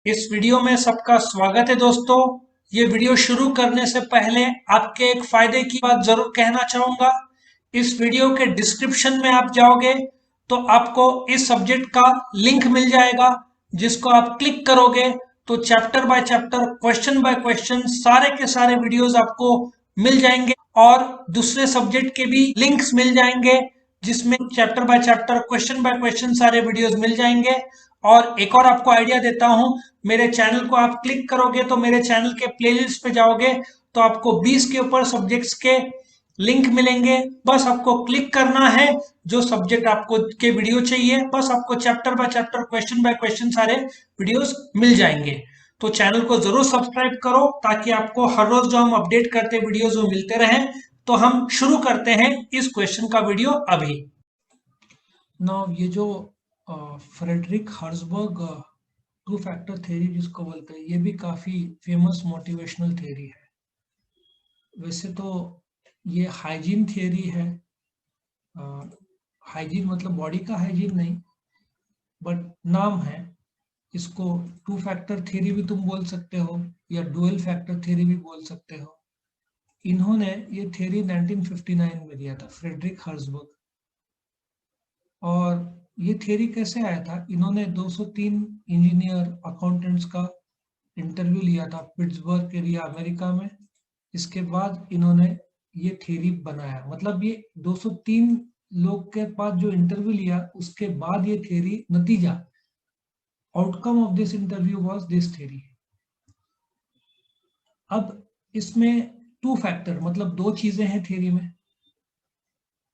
इस वीडियो में सबका स्वागत है दोस्तों। ये वीडियो शुरू करने से पहले आपके एक फायदे की बात जरूर कहना चाहूंगा। इस वीडियो के डिस्क्रिप्शन में आप जाओगे तो आपको इस सब्जेक्ट का लिंक मिल जाएगा, जिसको आप क्लिक करोगे तो chapter by chapter, question by question सारे के सारे वीडियोस आपको मिल जाएंगे और दूसरे सब्जेक्ट के भी लिंक्स मिल जाएंगे, जिसमें chapter by chapter, question by question सारे वीडियोस मिल जाएंगे। और एक और आपको आइडिया देता हूं, मेरे चैनल को आप क्लिक करोगे तो मेरे चैनल के प्लेलिस्ट पे जाओगे तो आपको 20 के ऊपर सब्जेक्ट्स के लिंक मिलेंगे। बस आपको क्लिक करना है, जो सब्जेक्ट आपको के वीडियो चाहिए, बस आपको chapter by chapter, question by question सारे वीडियोस मिल जाएंगे। तो चैनल को जरूर सब्सक्राइब करो ताकि आपको हर रोज जो हम अपडेट करते वीडियोस वो मिलते रहें। तो हम शुरू करते हैं इस क्वेश्चन का वीडियो अभी। नाउ ये जो Frederick Herzberg two factor theory जिसको बोलते हैं, ये भी काफी फेमस मोटिवेशनल थ्योरी है। वैसे तो ये हाइजीन थ्योरी है। हाइजीन मतलब बॉडी का हाइजीन नहीं, बट नाम है। इसको टू फैक्टर थ्योरी भी तुम बोल सकते हो या डुअल फैक्टर थ्योरी भी बोल सकते हो। इन्होंने ये थ्योरी 1959 में दिया था, फ्रेडरिक हर्जबर्ग। और ये थ्योरी कैसे आया था, इन्होंने 203 इंजीनियर अकाउंटेंट्स का इंटरव्यू लिया था पिट्सबर्ग एरिया अमेरिका में। इसके बाद इन्होंने ये थ्योरी बनाया, मतलब ये 203 लोग के पास जो इंटरव्यू लिया उसके बाद ये थ्योरी, नतीजा, outcome of this interview was this theory. अब इसमें टू फैक्टर मतलब दो चीजें हैं थ्योरी में।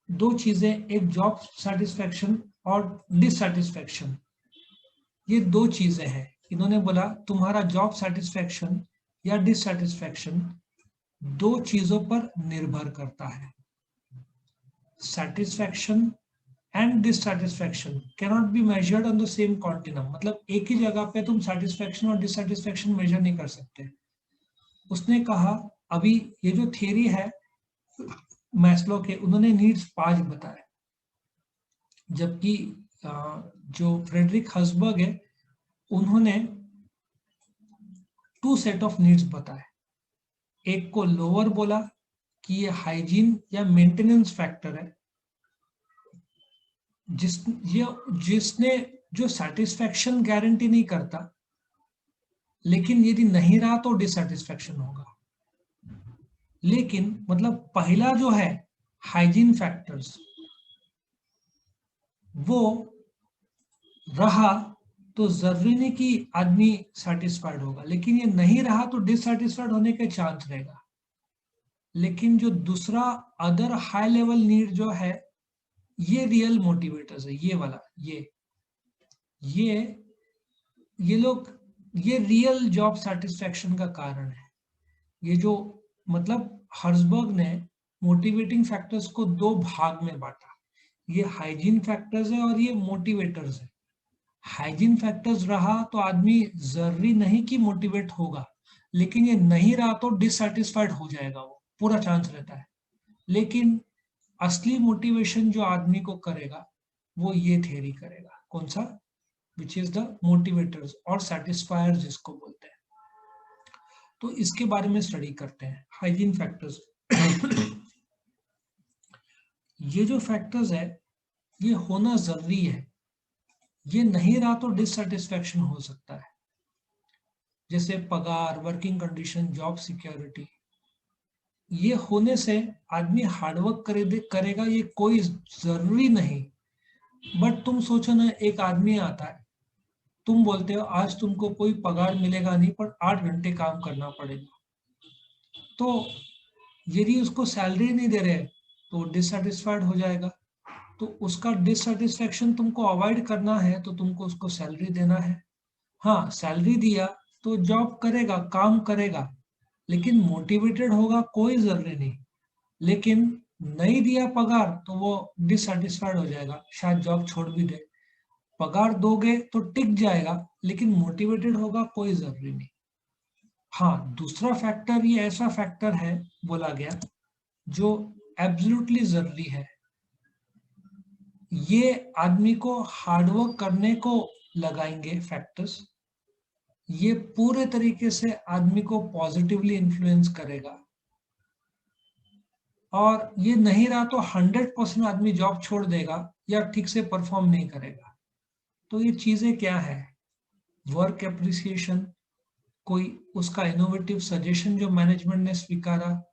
दो चीजें, एक जॉब सेटिस्फैक्शन और डिससेटिस्फैक्शन। ये दो चीजें हैं। इन्होंने बोला तुम्हारा जॉब सेटिस्फैक्शन या डिससेटिस्फैक्शन दो चीजों पर निर्भर करता है। Satisfaction and dissatisfaction cannot be measured on the same continuum, मतलब एक ही जगह पे तुम सेटिस्फैक्शन और डिससेटिस्फैक्शन मेजर नहीं कर सकते। उसने कहा अभी ये जो थियरी है मैस्लो के, उन्होंने नीड्स 5 बताए, जबकि जो फ्रेडरिक हर्जबर्ग है उन्होंने 2 सेट ऑफ नीड्स बताए। एक को लोअर बोला कि ये हाइजीन या मेंटेनेंस फैक्टर है, जिसने जो सेटिस्फैक्शन गारंटी नहीं करता, लेकिन यदि नहीं रहा तो डिससेटिस्फैक्शन होगा। लेकिन मतलब पहला जो है हाइजीन फैक्टर्स, वो रहा तो जरूरी नहीं कि आदमी सेटिस्फाइड होगा, लेकिन ये नहीं रहा तो डिससेटिस्फाइड होने के चांस रहेगा। लेकिन जो दूसरा अदर हाई लेवल नीड जो है, ये रियल मोटिवेटर्स है। ये वाला, ये ये लोग, ये रियल जॉब सेटिस्फैक्शन का कारण है। ये जो मतलब हर्जबर्ग ने मोटिवेटिंग फैक्टर्स को दो भाग में बांटा, ये हाइजीन फैक्टर्स है और ये मोटिवेटर्स है। हाइजीन फैक्टर्स रहा तो आदमी जरूरी नहीं कि मोटिवेट होगा, लेकिन ये नहीं रहा तो डिससेटिस्फाइड हो जाएगा, वो पूरा चांस रहता है। लेकिन असली मोटिवेशन जो आदमी को करेगा वो ये थ्योरी करेगा। कौन सा? विच इज द मोटिवेटर्स और सेटिस्फायर्स जिसको बोलते हैं। तो इसके बारे में स्टडी करते हैं हाइजीन फैक्टर्स। ये जो फैक्टर्स है ये होना जरूरी है, ये नहीं रहा तो डिससेटिस्फैक्शन हो सकता है। जैसे पगार, वर्किंग कंडीशन, जॉब सिक्योरिटी, ये होने से आदमी हार्डवर्क करेगा, ये कोई जरूरी नहीं। बट तुम सोचो ना, एक आदमी आता है, तुम बोलते हो आज तुमको कोई पगार मिलेगा नहीं पर 8 घंटे काम करना पड़ेगा, तो यदि उसको सैलरी नहीं दे रहे तो डिससेटिस्फाइड हो जाएगा। तो उसका डिससेटिस्फैक्शन तुमको अवॉइड करना है तो तुमको उसको सैलरी देना है। हाँ, सैलरी दिया तो जॉब करेगा, काम करेगा, लेकिन मोटिवेटेड होगा कोई जरूरी नहीं। लेकिन नहीं दिया पगार तो वो डिससेटिस्फाइड हो जाएगा, शायद जॉब छोड़ भी दे। पगार दोगे तो टिक जाएगा, लेकिन मोटिवेटेड होगा कोई जरूरी नहीं। हाँ, दूसरा फैक्टर, ये ऐसा फैक्टर है बोला गया जो एब्सोल्युटली जरूरी है। ये आदमी को हार्डवर्क करने को लगाएंगे फैक्टर्स, ये पूरे तरीके से आदमी को पॉजिटिवली इन्फ्लुएंस करेगा। और ये नहीं रहा तो 100% आदमी जॉब छोड़ देगा या ठीक से परफॉर्म नहीं करेगा। तो ये चीजें क्या है? वर्क एप्रिसिएशन, कोई उसका इनोवेटिव सजेशन जो मैनेजमेंट ने स्वीकारा,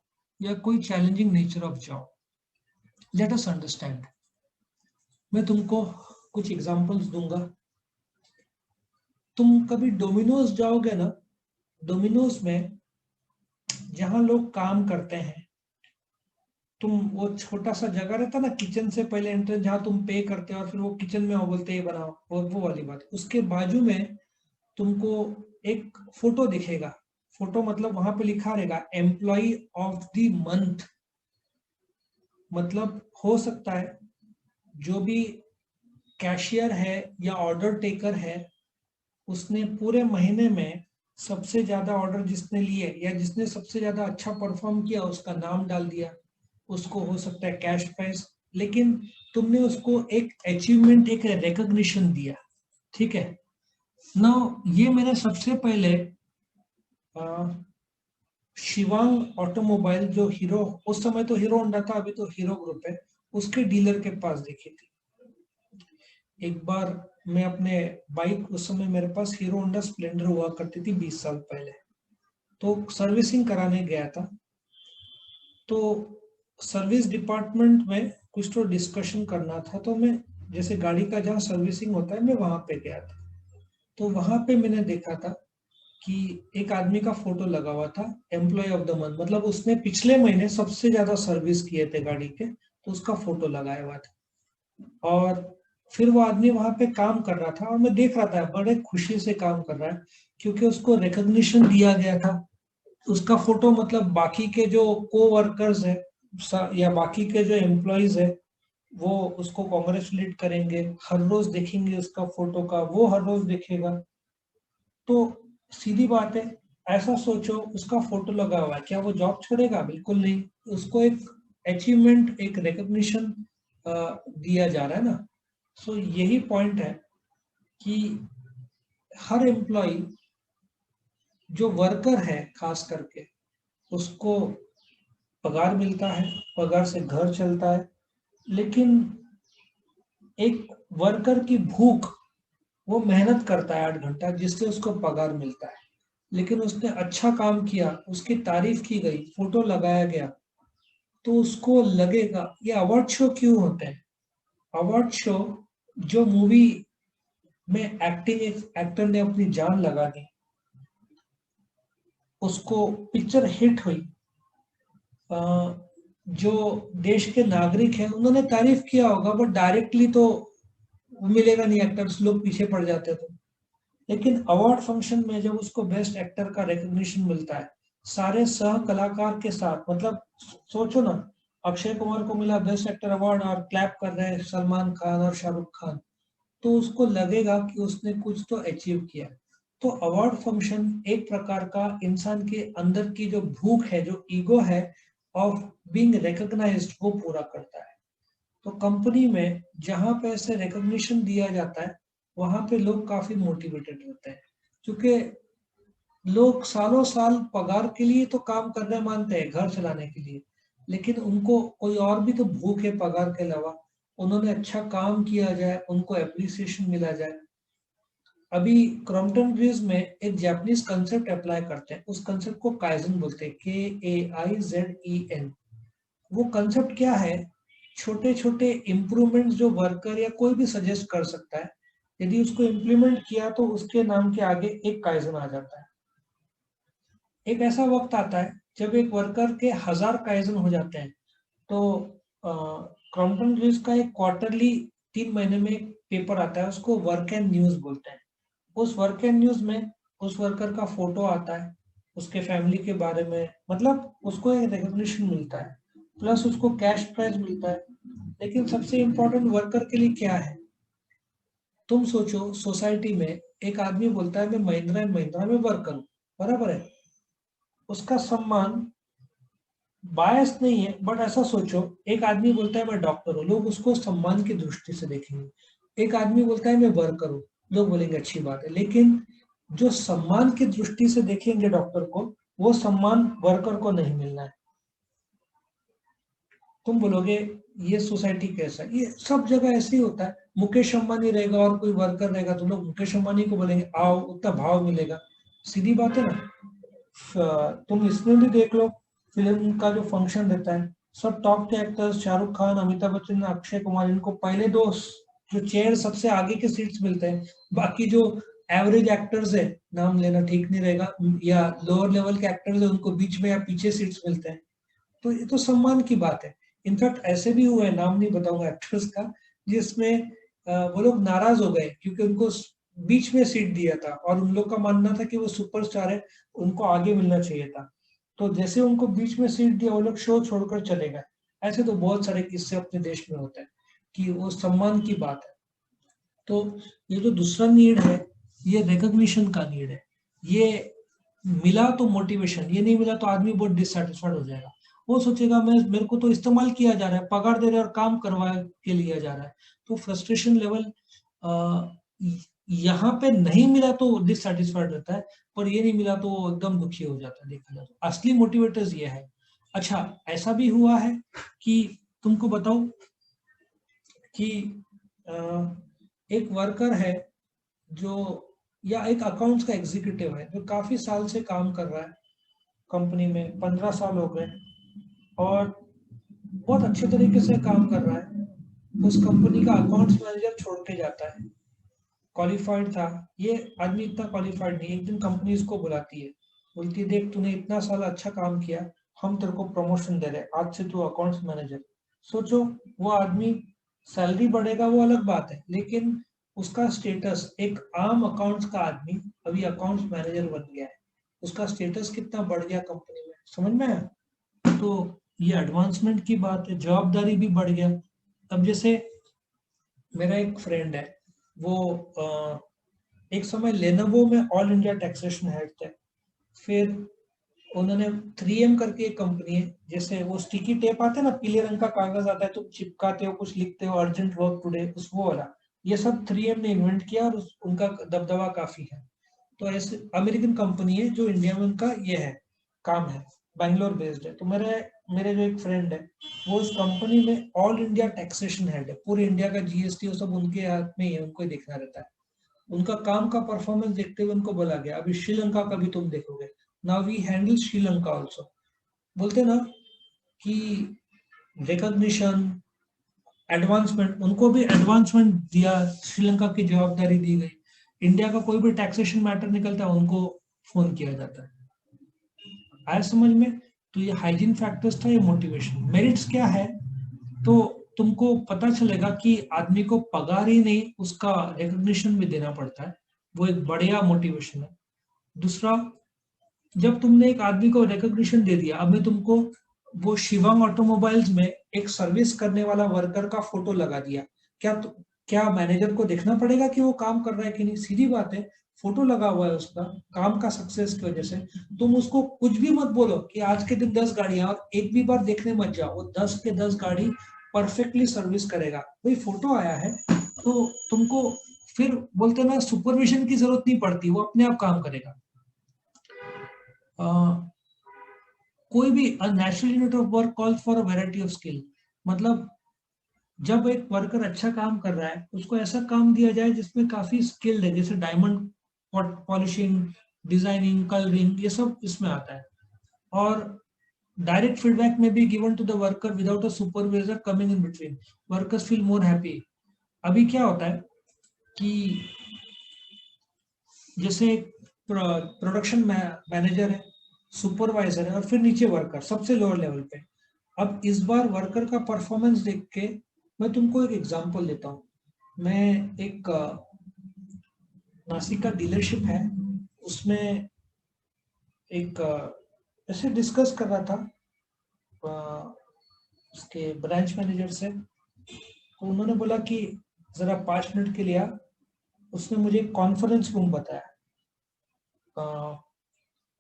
या कोई challenging nature of job. Let us understand. मैं तुमको कुछ एग्जांपल्स दूंगा। तुम कभी डोमिनोज जाओगे ना, डोमिनोज में जहां लोग काम करते हैं, तुम वो छोटा सा जगह रहता ना किचन से पहले एंट्रेंस, जहां तुम पे करते हो और फिर वो किचन में वो बोलते हैं ये बनाओ, वो वाली बात। उसके बाजू में तुमको एक फोटो दिखेगा। फोटो मतलब वहां पे लिखा रहेगा एम्प्लॉय ऑफ द मंथ। मतलब हो सकता है जो भी कैशियर है या ऑर्डर टेकर है, उसने पूरे महीने में सबसे ज्यादा ऑर्डर जिसने लिए या जिसने सबसे ज्यादा अच्छा परफॉर्म किया उसका नाम डाल दिया। उसको हो सकता है कैश प्राइस, लेकिन तुमने उसको एक अचीवमेंट, एक रिकॉग्निशन दिया। ठीक है ना? ये मैंने सबसे पहले शिवांग ऑटोमोबाइल, जो हीरो, उस समय तो हीरो होंडा था, अभी तो हीरो ग्रुप है, उसके डीलर के पास देखी थी। एक बार मैं अपने बाइक, उस समय मेरे पास हीरो होंडा स्प्लेंडर हुआ करती थी 20 साल पहले, तो सर्विसिंग कराने गया था। तो सर्विस डिपार्टमेंट में कुछ तो डिस्कशन करना था, तो मैं जैसे गाड़ी का जहाँ सर्विसिंग होता है मैं वहां पे गया था। तो वहां पे मैंने देखा था कि एक आदमी का फोटो लगा हुआ था, एम्प्लॉय ऑफ द मंथ, मतलब उसने पिछले महीने सबसे ज्यादा सर्विस किए थे गाड़ी के, तो उसका फोटो लगाया हुआ था। और फिर वो आदमी वहां पे काम कर रहा था और मैं देख रहा था बड़े खुशी से काम कर रहा है, क्योंकि उसको रिकॉग्निशन दिया गया था। उसका फोटो मतलब बाकी के जो को वर्कर्स है या बाकी के जो एम्प्लॉयज है, वो उसको कॉन्ग्रेचुलेट करेंगे, हर रोज देखेंगे उसका फोटो का, वो हर रोज देखेगा। तो सीधी बात है, ऐसा सोचो उसका फोटो लगा हुआ है, क्या वो जॉब छोड़ेगा? बिल्कुल नहीं। उसको एक अचीवमेंट, एक रिकॉग्निशन दिया जा रहा है ना। सो यही पॉइंट है कि हर एम्प्लॉय जो वर्कर है खास करके, उसको पगार मिलता है, पगार से घर चलता है। लेकिन एक वर्कर की भूख, वो मेहनत करता है 8 घंटा जिससे उसको पगार मिलता है, लेकिन उसने अच्छा काम किया, उसकी तारीफ की गई, फोटो लगाया गया, तो उसको लगेगा। ये अवार्ड शो क्यों होते हैं? अवार्ड शो, जो मूवी में एक्टिंग, एक एक्टर ने अपनी जान लगा दी, उसको पिक्चर हिट हुई, जो देश के नागरिक हैं उन्होंने तारीफ किया होगा, बट डायरेक्टली तो मिलेगा नहीं, एक्टर्स लोग पीछे पड़ जाते थे। लेकिन अवार्ड फंक्शन में जब उसको बेस्ट एक्टर का रिकॉग्निशन मिलता है सारे सह कलाकार के साथ, मतलब सोचो ना, अक्षय कुमार को मिला बेस्ट एक्टर अवार्ड और क्लैप कर रहे हैं सलमान खान और शाहरुख खान, तो उसको लगेगा कि उसने कुछ तो अचीव किया। तो अवार्ड फंक्शन एक प्रकार का इंसान के अंदर की जो भूख है, जो ईगो है ऑफ बीइंग रिकॉग्नाइज्ड, वो पूरा करता है। तो कंपनी में जहां पे ऐसे रिकॉग्निशन दिया जाता है, वहां पे लोग काफी मोटिवेटेड रहते हैं, क्योंकि लोग सालों साल पगार के लिए तो काम करने मानते हैं, घर चलाने के लिए, लेकिन उनको कोई और भी तो भूख है पगार के अलावा। उन्होंने अच्छा काम किया जाए, उनको एप्रिसिएशन मिला जाए। अभी क्रॉम्पटन ब्रिज में एक जापानीज कंसेप्ट अप्लाई करते हैं, उस कंसेप्ट को काइजन बोलते हैं, KAIZEN। वो कंसेप्ट क्या है? छोटे छोटे इम्प्रूवमेंट जो वर्कर या कोई भी सजेस्ट कर सकता है, यदि उसको इम्प्लीमेंट किया तो उसके नाम के आगे एक काइजन आ जाता है। एक ऐसा वक्त आता है जब एक वर्कर के 1000 काइजन हो जाते हैं। तो क्रॉम्पटन ब्रिज का एक क्वार्टरली 3 महीने में एक पेपर आता है, उसको वर्क एंड न्यूज बोलते हैं। उस वर्क एंड न्यूज में उस वर्कर का फोटो आता है, उसके फैमिली के बारे में, मतलब उसको एक रिकॉग्निशन मिलता है, प्लस उसको कैश प्राइज मिलता है। लेकिन सबसे इम्पोर्टेंट वर्कर के लिए क्या है? तुम सोचो, सोसाइटी में एक आदमी बोलता है मैं महिंद्रा एंड महिंद्रा में वर्क करूं, बराबर है, उसका सम्मान बायस नहीं है, बट ऐसा सोचो, एक आदमी बोलता है मैं डॉक्टर हूँ, लोग उसको सम्मान की दृष्टि से देखेंगे। एक आदमी बोलता है मैं वर्कर हूँ, लोग बोलेंगे अच्छी बात है। लेकिन जो सम्मान की दृष्टि से देखेंगे डॉक्टर को, वो सम्मान वर्कर को नहीं मिलना है। तुम बोलोगे ये सोसाइटी कैसा है? ये सब जगह ऐसे ही होता है। मुकेश अंबानी रहेगा और कोई वर्कर रहेगा, तो लोग मुकेश अंबानी को बोलेंगे आओ, उतना भाव मिलेगा। सीधी बात है ना। तुम इसमें भी देख लो, फिल्म का जो फंक्शन रहता है, सब टॉप के एक्टर्स शाहरुख खान, अमिताभ बच्चन, अक्षय कुमार, इनको पहले दो जो चेयर सबसे आगे के सीट्स मिलते हैं। बाकी जो एवरेज एक्टर्स है, नाम लेना ठीक नहीं रहेगा, या लोअर लेवल के एक्टर्स है, उनको बीच में या पीछे सीट्स मिलते हैं। तो ये तो सम्मान की बात है। इनफैक्ट ऐसे भी हुए, नाम नहीं बताऊंगा एक्ट्रेस का, जिसमें वो लोग नाराज हो गए क्योंकि उनको बीच में सीट दिया था और उन लोग का मानना था कि वो सुपरस्टार है, उनको आगे मिलना चाहिए था। तो जैसे उनको बीच में सीट दिया, वो लोग शो छोड़कर चले गए। ऐसे तो बहुत सारे किस्से अपने देश में होते हैं कि वो सम्मान की बात है। तो ये जो दूसरा नीड है, ये रिकॉग्निशन का नीड है। ये मिला तो मोटिवेशन, ये नहीं मिला तो आदमी बहुत डिससेटिस्फाइड हो जाएगा। वो सोचेगा मैं, मेरे को तो इस्तेमाल किया जा रहा है, पगार दे रहे हैं और काम करवा के लिया जा रहा है। तो फ्रस्ट्रेशन लेवल यहाँ पे नहीं मिला तो डिससेटिस्फाइड रहता है, पर ये नहीं मिला तो वो एकदम दुखी हो जाता है। देखा जाए तो असली मोटिवेटर्स ये है। अच्छा, ऐसा भी हुआ है कि तुमको बताऊं कि अ, एक वर्कर है जो, या एक अकाउंट्स का एग्जीक्यूटिव है जो काफी साल से काम कर रहा है कंपनी में, 15 साल हो गए, और बहुत अच्छे तरीके से काम कर रहा है। उस कंपनी का अकाउंट्स मैनेजर छोड़ के जाता है। क्वालिफाइड था ये आदमी, इतना क्वालिफाइड नहीं। एक दिन कंपनी इसको बुलाती है, बोलती है देख तूने इतना साल अच्छा काम किया, हम तेरे को प्रमोशन दे रहे हैं, आज से तू अकाउंट्स मैनेजर। सोचो, वो आदमी, सैलरी बढ़ेगा वो अलग बात है, लेकिन उसका स्टेटस, एक आम अकाउंट्स का आदमी अभी अकाउंट्स मैनेजर बन गया है। उसका स्टेटस कितना बढ़ गया कंपनी में, समझ में आया? तो ये एडवांसमेंट की बात है, जवाबदारी भी बढ़ गया। अब जैसे मेरा एक फ्रेंड है, वो एक समय लेनोवो में ऑल इंडिया टैक्सेशन हेड थे। फिर उन्होंने 3M करके एक कंपनी है, जैसे वो स्टिकी टेप आता है ना, पीले रंग का कागज आता है, तुम चिपकाते हो, कुछ लिखते हो, अर्जेंट वर्क टुडे, उस वो वाला, ये सब 3M ने इन्वेंट किया, और उनका दबदबा काफी है। तो ऐसे अमेरिकन कंपनी है जो इंडिया में उनका ये है, काम है, बैंगलोर बेस्ड है। तो मेरे मेरे जो एक फ्रेंड है, वो उस कंपनी में ऑल इंडिया टैक्सेशन हेड है, पूरे इंडिया का जीएसटी वो सब उनके हाथ में ही है, उनको ही देखना रहता है। उनका काम का परफॉर्मेंस देखते हुए उनको बोला गया, अभी श्रीलंका का भी तुम देखोगे, now we handle Sri Lanka also. बोलते ना कि रिकॉग्निशन, एडवांसमेंट, उनको भी एडवांसमेंट दिया, श्रीलंका की जवाबदारी दी गई। इंडिया का कोई भी टैक्सेशन मैटर निकलता है, उनको फोन किया जाता है। आया समझ में? तो ये हाइजीन फैक्टर्स था, ये मोटिवेशन। मेरिट्स क्या है, तो तुमको पता चलेगा कि आदमी को पगार ही नहीं, उसका रिकॉग्निशन भी देना पड़ता है। वो एक बढ़िया मोटिवेशन है। दूसरा, जब तुमने एक आदमी को रिकॉग्निशन दे दिया, अब मैं तुमको वो शिवम ऑटोमोबाइल्स में एक सर्विस करने वाला वर्कर का फोटो लगा दिया, क्या मैनेजर को देखना पड़ेगा कि वो काम कर रहा है कि नहीं? सीधी बात है, फोटो लगा हुआ है उसका, काम का सक्सेस की वजह से। तुम उसको कुछ भी मत बोलो कि आज के दिन 10 गाड़ियां, और एक भी बार देखने मत जाओ, वो 10 के 10 गाड़ी परफेक्टली सर्विस करेगा। कोई फोटो आया है तो तुमको फिर बोलते ना, सुपरविजन की जरूरत नहीं पड़ती, वो अपने आप काम करेगा। कोई भी national unit of work call for a variety of skill, मतलब जब एक वर्कर अच्छा काम कर रहा है, उसको ऐसा काम दिया जाए जिसमें काफी स्किल्ड है, जैसे डायमंड पॉलिशिंग, डिजाइनिंग, कलरिंग, ये सब इसमें आता है। और डायरेक्ट फीडबैक में भी given to the worker without a supervisor coming in between, workers feel more happy. अभी क्या होता है कि जैसे प्रोडक्शन मैनेजर है, सुपरवाइजर है, और फिर नीचे वर्कर सबसे लोअर लेवल पे। अब इस बार वर्कर का परफॉर्मेंस देख के, मैं तुमको एक एग्जांपल देता हूँ। मैं एक नासिक का डीलरशिप है, उसमें एक ऐसे डिस्कस कर रहा था उसके ब्रांच मैनेजर से। तो उन्होंने बोला कि जरा 5 मिनट के लिए आ। उसने मुझे कॉन्फ्रेंस रूम बताया,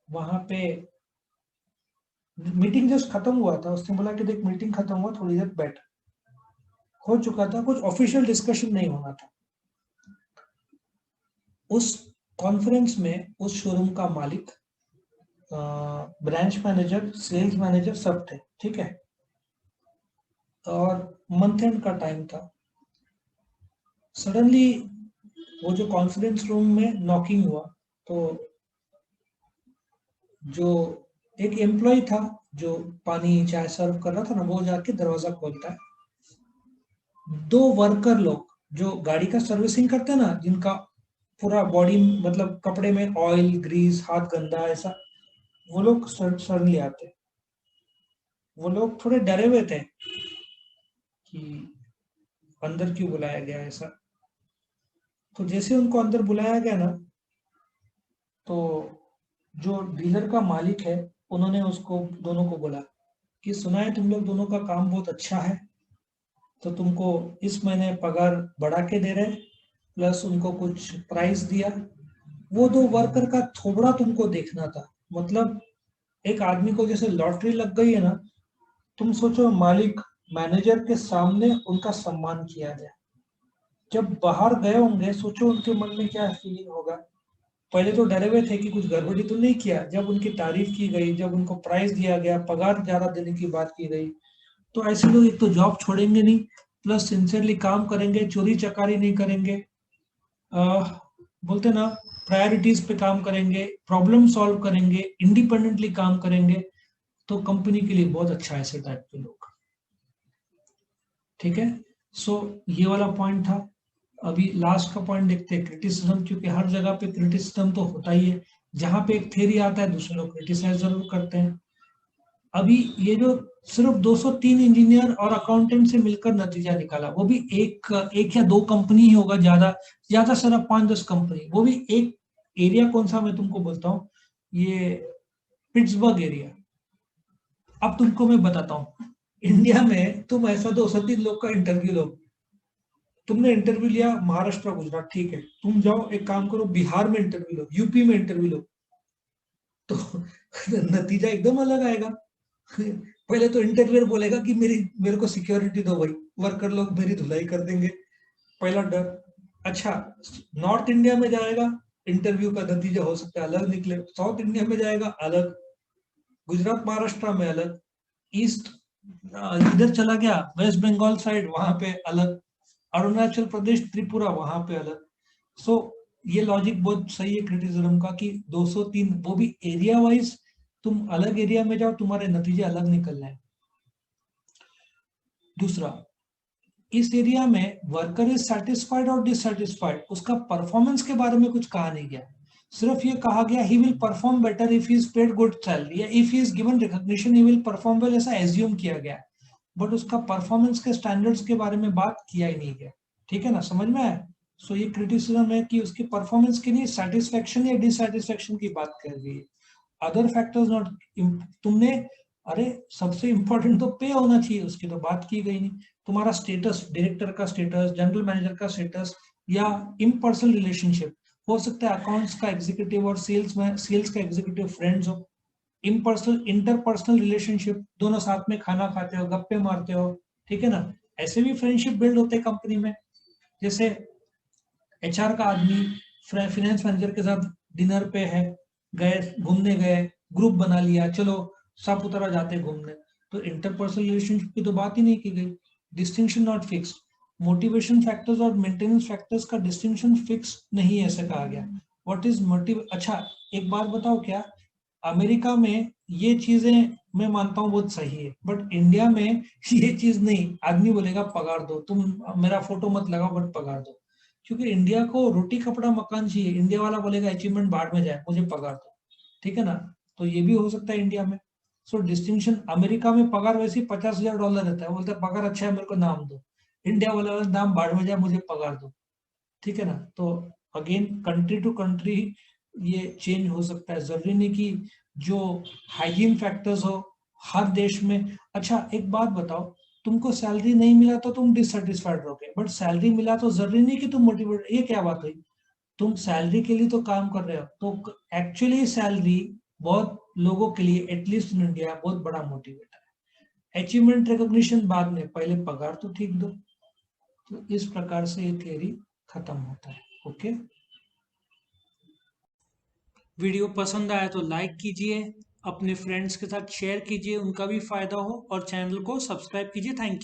वहां पे मीटिंग जस्ट खत्म हुआ था। उसने बोला कि देख मीटिंग खत्म हुआ, थोड़ी देर बैठ। हो चुका था, कुछ ऑफिशियल डिस्कशन नहीं होना था। उस कॉन्फ्रेंस में उस शोरूम का मालिक, ब्रांच मैनेजर, सेल्स मैनेजर सब थे, ठीक है। और मंथ एंड का टाइम था। सडनली वो जो कॉन्फ्रेंस रूम में नॉकिंग हुआ, तो जो एक एम्प्लॉय था जो पानी चाय सर्व कर रहा था ना, वो जाके दरवाजा खोलता है। दो वर्कर लोग जो गाड़ी का सर्विसिंग करते हैं ना, जिनका पूरा बॉडी मतलब कपड़े में ऑयल ग्रीस, हाथ गंदा ऐसा, वो लोग सडनली आते। वो लोग थोड़े डरे हुए थे कि अंदर क्यों बुलाया गया ऐसा। तो जैसे उनको अंदर बुलाया गया ना, तो जो डीलर का मालिक है, उन्होंने उसको दोनों को बोला कि सुना है तुम लोग दोनों का काम बहुत अच्छा है, तो तुमको इस महीने पगार बढ़ा के दे रहे, प्लस उनको कुछ प्राइस दिया। वो दो वर्कर का थोबड़ा तुमको देखना था। मतलब एक आदमी को जैसे लॉटरी लग गई है ना, तुम सोचो मालिक मैनेजर के सामने उनका सम्मान किया जाए। जब बाहर गए होंगे, सोचो उनके मन में क्या फीलिंग होगा। पहले तो डरे हुए थे कि कुछ गड़बड़ी तो नहीं किया, जब उनकी तारीफ की गई, जब उनको प्राइज दिया गया, पगार ज्यादा देने की बात की गई, तो ऐसे लोग एक तो जॉब छोड़ेंगे नहीं, प्लस सिंसियरली काम करेंगे, चोरी चकारी नहीं करेंगे, बोलते ना, प्रायोरिटीज पे काम करेंगे, प्रॉब्लम सॉल्व करेंगे, इंडिपेंडेंटली काम करेंगे, तो कंपनी के लिए बहुत अच्छा है ऐसे टाइप के लोग। ठीक है। सो ये वाला पॉइंट था। अभी लास्ट का पॉइंट देखते हैं, क्रिटिसिज्म, क्योंकि हर जगह पे क्रिटिसिज्म तो होता ही है। जहां पे एक थ्योरी आता है, दूसरे लोग क्रिटिसाइज जरूर करते हैं। अभी ये जो सिर्फ 203 इंजीनियर और अकाउंटेंट से मिलकर नतीजा निकाला, वो भी एक एक या दो कंपनी ही होगा, ज्यादा ज्यादा सिर्फ 5-10 कंपनी, वो भी एक एरिया कौन सा मैं तुमको बोलता हूँ, ये पिट्सबर्ग एरिया। अब तुमको मैं बताता हूँ, इंडिया में तुम ऐसा 203 लोग का इंटरव्यू लो। तुमने इंटरव्यू लिया महाराष्ट्र गुजरात, ठीक है, तुम जाओ एक काम करो, बिहार में इंटरव्यू लो, यूपी में इंटरव्यू लो, तो नतीजा एकदम अलग आएगा। पहले तो इंटरव्यूअर बोलेगा कि मेरे को सिक्योरिटी दो भाई, वर्कर लोग मेरी धुलाई कर देंगे, पहला डर। अच्छा, नॉर्थ इंडिया में जाएगा, इंटरव्यू का नतीजा हो सकता है अलग निकले, साउथ इंडिया में जाएगा अलग, गुजरात महाराष्ट्र में अलग, ईस्ट इधर चला गया वेस्ट बंगाल साइड, वहां पे अलग, अरुणाचल प्रदेश त्रिपुरा वहां पे अलग। सो ये लॉजिक बहुत सही है क्रिटिसिज्म का कि 203, वो भी एरिया वाइज, तुम अलग एरिया में जाओ, तुम्हारे नतीजे अलग निकल रहे हैं। दूसरा, इस एरिया में वर्कर इज सेटिस्फाइड और डिससेटिस्फाइड, उसका परफॉर्मेंस के बारे में कुछ कहा नहीं गया। सिर्फ ये कहा गया he will perform better if he is paid good salary, या if he is given recognition he will perform well, ऐसा एज्यूम किया गया। बट उसका परफॉर्मेंस के स्टैंडर्ड्स के बारे में बात किया ही नहीं गया। ठीक है ना, समझ में आया। सो ये क्रिटिसिज्म है कि उसकी परफॉर्मेंस के लिए सेटिस्फेक्शन या डिससेटिस्फेक्शन की बात कर रही है, अदर फैक्टर्स नॉट। तुमने, अरे सबसे इंपॉर्टेंट तो पे होना चाहिए, उसकी तो बात की गई नहीं। तुम्हारा स्टेटस, डायरेक्टर का स्टेटस, जनरल मैनेजर का स्टेटस, या इम्पर्सनल रिलेशनशिप, हो सकता है अकाउंट्स का एग्जीक्यूटिव और सेल्स में सेल्स का एग्जीक्यूटिव फ्रेंड्स हो, इम्पर्सनल इंटरपर्सनल रिलेशनशिप, दोनों साथ में खाना खाते हो, गप्पे मारते हो, ठीक है ना, ऐसे भी फ्रेंडशिप बिल्ड होते हैं कंपनी में। जैसे एचआर का आदमी फाइनेंस मैनेजर के साथ डिनर पे है, गए घूमने गए, ग्रुप बना लिया, चलो सापुतारा जाते घूमने, तो इंटरपर्सनल रिलेशनशिप की तो बात ही नहीं की गई। Distinction not fix, motivation factors और मेंटेनेंस फैक्टर्स का डिस्टिंक्शन फिक्स नहीं ऐसे कहा गया। व्हाट इज मोटिव, अच्छा एक बात बताओ, क्या अमेरिका में ये चीजें मैं मानता हूँ बहुत सही है, बट इंडिया में ये चीज नहीं, आदमी बोलेगा पगार दो, तुम मेरा फोटो मत लगाओ बट पगार दो। क्योंकि इंडिया को रोटी कपड़ा मकान चाहिए, इंडिया वाला बोलेगा अचीवमेंट बाहर में जाए, मुझे पगार दो। ठीक है ना, तो ये भी हो सकता है इंडिया में। सो डिस्टिंक्शन, अमेरिका में पगार वैसे ही $50,000 रहता है, बोलते हैं पगार अच्छा है मेरे को नाम दो। इंडिया वाला नाम बाहर में जाए, मुझे पगार दो। ठीक है ना, तो अगेन कंट्री टू कंट्री ये चेंज हो सकता है, जरूरी नहीं कि जो हाइजीन फैक्टर्स हो हर देश में। अच्छा एक बात बताओ, तुमको सैलरी नहीं मिला तो तुम डिससेटिस्फाइड रहोगे, बट सैलरी मिला तो जरूरी नहीं कि तुम मोटिवेट, ये क्या बात हुई। तुम सैलरी के लिए तो काम कर रहे हो, तो एक्चुअली सैलरी बहुत लोगों के लिए, एटलीस्ट इन इंडिया, बहुत बड़ा मोटिवेटर है। अचीवमेंट रिकॉग्निशन बाद में, पहले पगार तो ठीक दो। तो इस प्रकार से ये थियरी खत्म होता है। ओके। वीडियो पसंद आया तो लाइक कीजिए, अपने फ्रेंड्स के साथ शेयर कीजिए, उनका भी फायदा हो, और चैनल को सब्सक्राइब कीजिए। Thank you.